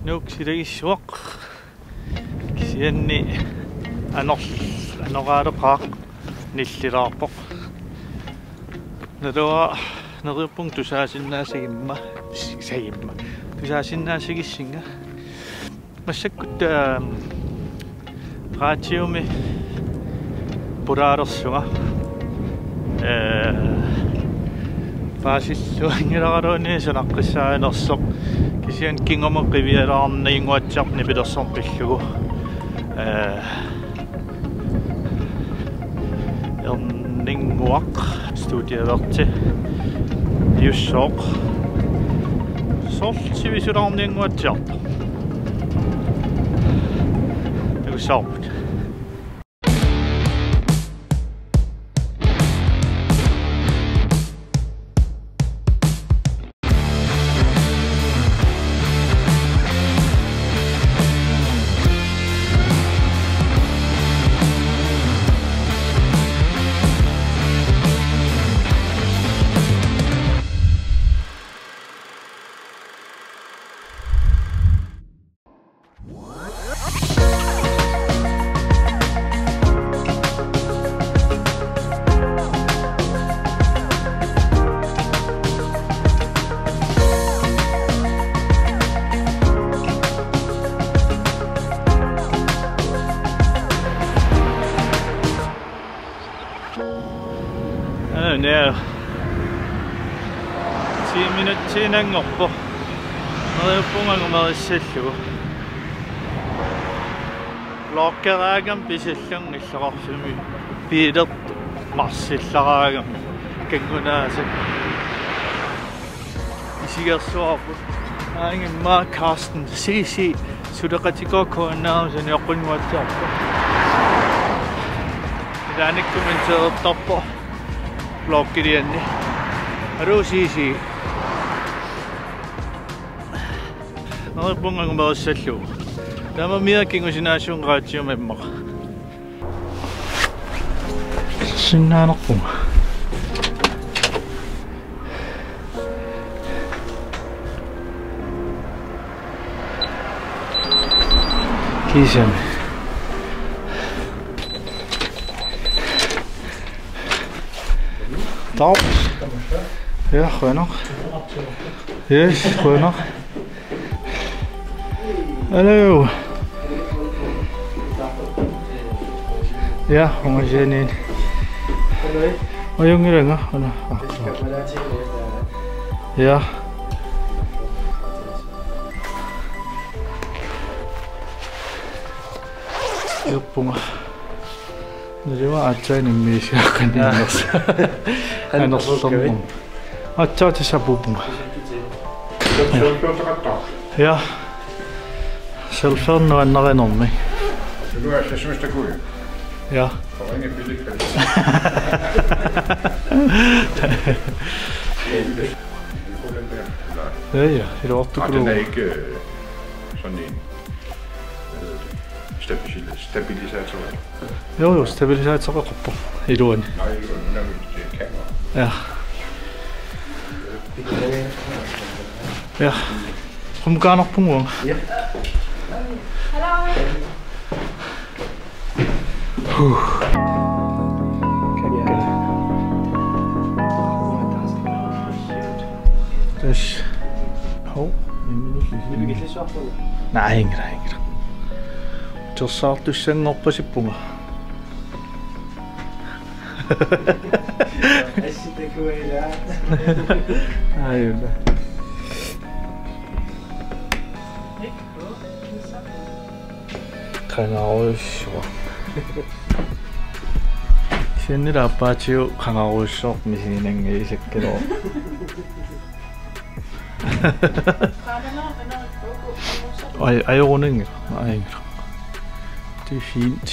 nuuksilagissuaq kisianni anoraareqaaq nillilaarpoq nalua neriuppung tusaasinnaasagimma tusaasinnaasigissinga массаккут раатиуми пураарерсуга фаасиллуангилараруни санаққиссаанерсоқ кисиан кингомеққивиалаарнигуатсарни пилерсорн пиллугу ернингуақ студиаверти юссооқ сортивисулаарнингуатсиарпа Solved. Now 10 minutes inangorpo neriuppungagumerissallugu lokkeraagam pisallerngillaqarfimi piilert marssillaraagam kangunaasaq isigersuarput aangimma Carsten sisi suleqatikokkuunnaarusani oqqunnuatsarpo ilaanikkuminteertarpo Blokkirianni Rusisi neriuppungagumerissallugu tama miakkingusinaasun raatiumammaq sinnaanerpunga kisami Top. Ja, gewoon nog. Yes, gewoon nog. Hallo. Ja, jongens, zin in. Oh, jongeren, hè? Ja. Joppunga. Naliwa atsainin miisiakaninners. Anersorpung. Atsaatisapupunga. Ja. Selfernuannarinermi. Du er så god. Ja. For ingen billig kvalitet. Ja, det er ortoglo. Den er ikke sådan en stabilisator. Jo, stabilisator kopper i lån. Nej, det er til kamera. Ja. Ja. Kom gerne op på morgen. Ja. Dus. Hov. Nej, ingen. Så saat du sen op på punga. Ai da. 강아오쇼. 신일 아빠지요 강아오쇼 미시는 게 있겠로. Ej, runding. Ej. Det er fint.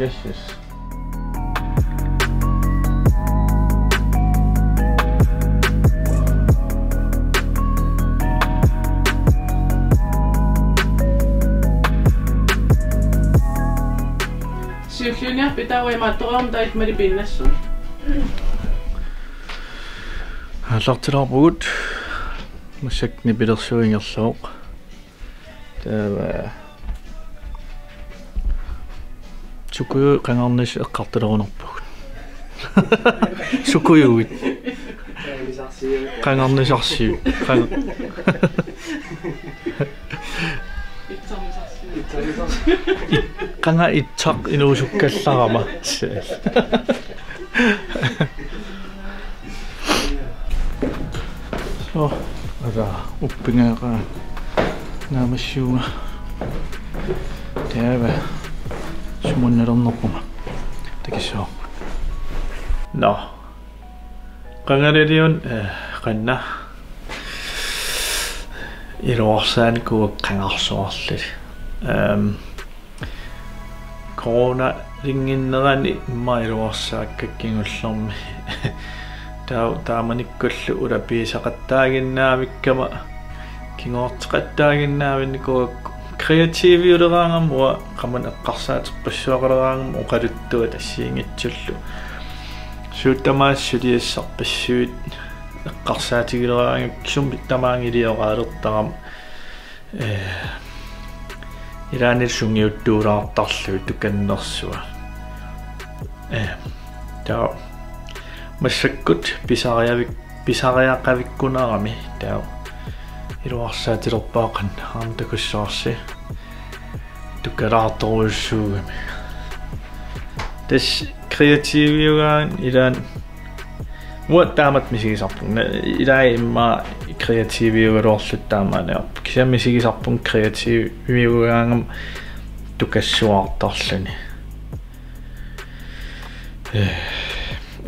Yes, yes. Siuliunia pitää voimaan tuolla tai meri pinnassa. Allortilarpugut mussakni pilersuingerluoq taava sukuyu qangarnis eqqartilerunerpug sukuyuit qangarnisarsiu qanga ittaq inuusukkallarama so ada uppingaqa naamassuuga taava sumunnernerpuma takissoo no qangaliliun qanna iluarsaan kuuk qangarsuarlit corona ringinnerani imma iluarsaakkakkingullermi taamanikkullu ulapiisaqattaaginnaamikkama kingoorteqattaaginnaaminnikuakku kreatiiviuleraangamua qaman eqqarsaaterpassuaqaleraangam uqaluttua tassiingitsullu suuttamaassutiissarpassuut eqqarsaatigileraangaksum tamaangilioqaalertaram ilaanil sungiuttuulaartarlu tukannersua taa massakkut pisariaqavikkunarami taa iluarsaatilerpaaqan aamtakussaarsi tukalaartoruussuugami tas kreatiiviugaan ilaan muattaamat misigisarpun ilaa imma kreatiiviugaluorlut taamaaniarp kisa misigisarpun kreatiiviugaangam tukassuartarluni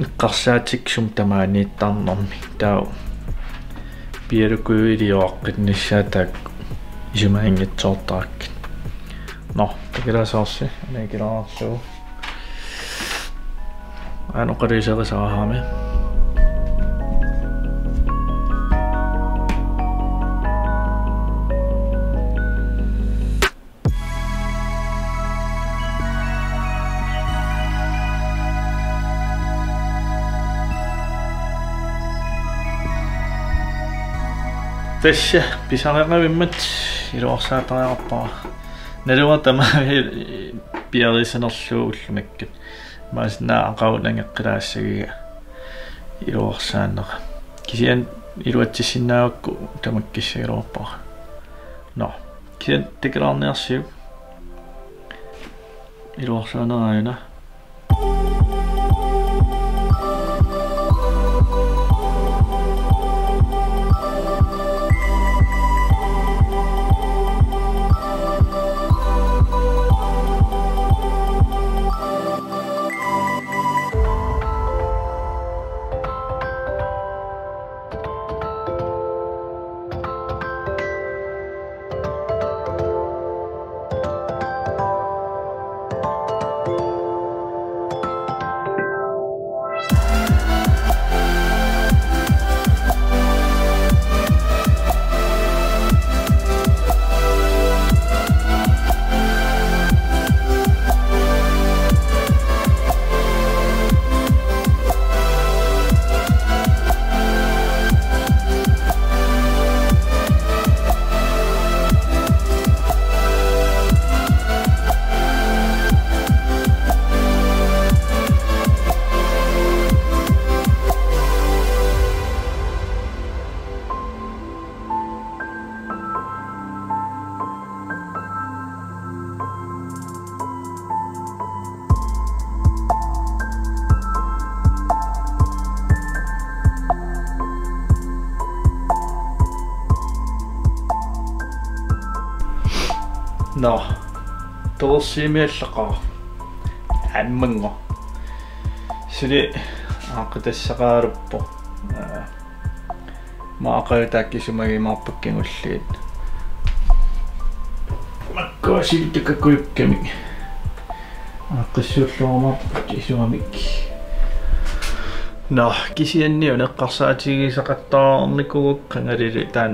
eqqarsaatikksum tamaaniittarnermi taa pialukuiliorqinnissaataak isumaingitsoortaakki no takilasaarsi anakilaarluu aanoqaliiserisaaraami tässä pisariaqavimmat iluarsaatariarpaa naluwa tamaagi piarisanerluu ullumakkat maasnaa aqaunangeqqilaassigiga iluarsaanneqa kisian iluatsissinnaavakku tamakkissagilorpaa no kisian takilaarniarsiu iluarsaaneraayuna no torsiimiallaqaa амманго сили аақутассақааруппо маақаатааккисумагимаарпаккингуллиит маккоосилтакаккуикками ааққиссууллуармаарпакки исуамик no kisianniun eqqarsaatigisaqattaarnikuguk qangalili taan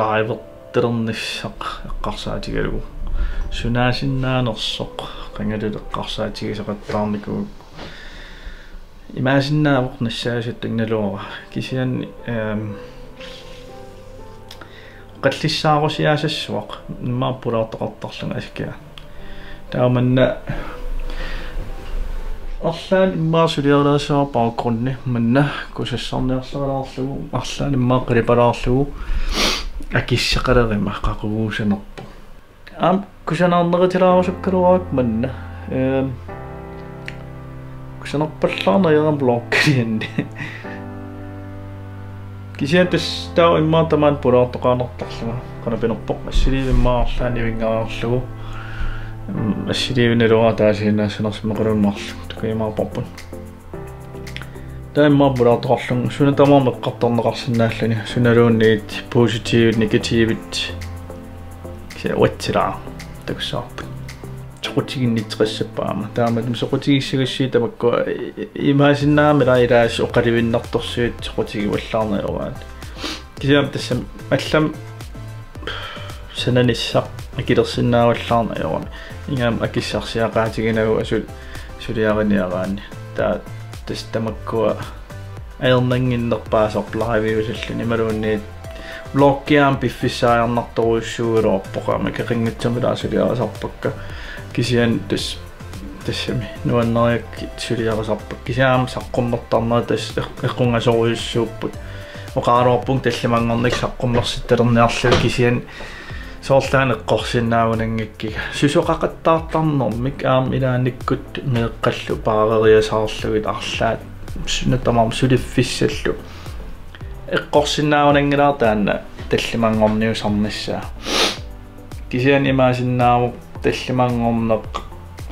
live ternnissaq eqqarsaatigalugu sunaasinaanersoq qangalut eqqarsaatigisaqattaarniku imaasinnaavoq nassaasuttangaluora kisian qallissaarusiaasassuaq immaapulaartoqartarlunga askaa taamanna Arlaan immaasuliarlaassuar bagrunni manna kusassarniarleraarlugu arlaan immaaqalipalaarlugu akissaqalerima qaquguusanerpu kusanarneritilaarusukkaluarak manna kusanerpallaarneriaram blokkilianni kisiantas taa immaatamaan pulaartoqaanertarluga qanapinerpoq assiliivimmaarlaani vingaarlugu assiliivineluga taasiinnaassunersimeqalunmarlu tukiimaarporpun taimmaa pulaartoqarlung sunatamaa meqqartarneqarsinnaallani sunaluunniit positive negativit watsilaa takussaarput soqutiginnitqassappaama taamat soqutigissigassii tamakku imaasinnaamila ilaas oqalivinnartorsuit soqutigivallaarnerugaat kisiam tassam allam sananissaq akilersinnaavallaarneruami ingam akissarsiaqaatiginagu suliariniaraanni taa tas tamakkua aernanginnerpaasorpularaviusalluni maluunniit blokkiaan piffissaajarnartoruissuuloorpoqaama keqinngitsamilasuliarasarpakka kisian tassami nuannariakki suliarasarpak kisiaam saqqummertarnera tas eqqungasoruissuupput oqaaluarpung tallimangornik saqqummersittalerniarlu kisian soorlaan eqqorsinnaagunangikkiga susoqaqattaartarnermik aam ilaanikut meeqqallu paareriasaarlugit arlaat sunatamarm suliffissallu eqqorsinnaagunangilaartaanna tallimangorniusarnissaa kisian imaasinnaavo tallimangorneq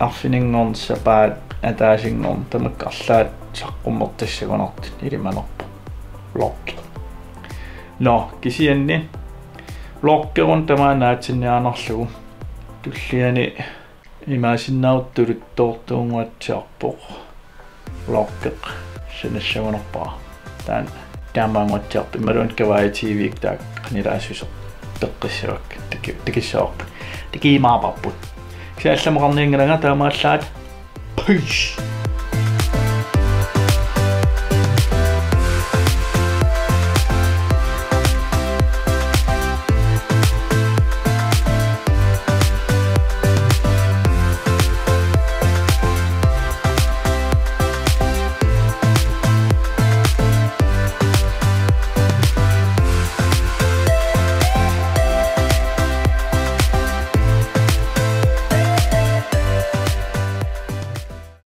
arfiningornsapaat ataasingorn tamak arlaat saqqummertassagunartut ilimanerpu blokki no kisianni blokkerun tamaanaatsinniaanarlugu tulliani imaasinnaavuttulut-toortuunguatsiarpoq blokkeq sanassagunerpaa taan taamaanguatsiarpu imaluun kavai TV taak qanilaasuso teqqissavak tikissaarpu tikiimaaparput siallamaqarniingalanga taamaallaat peace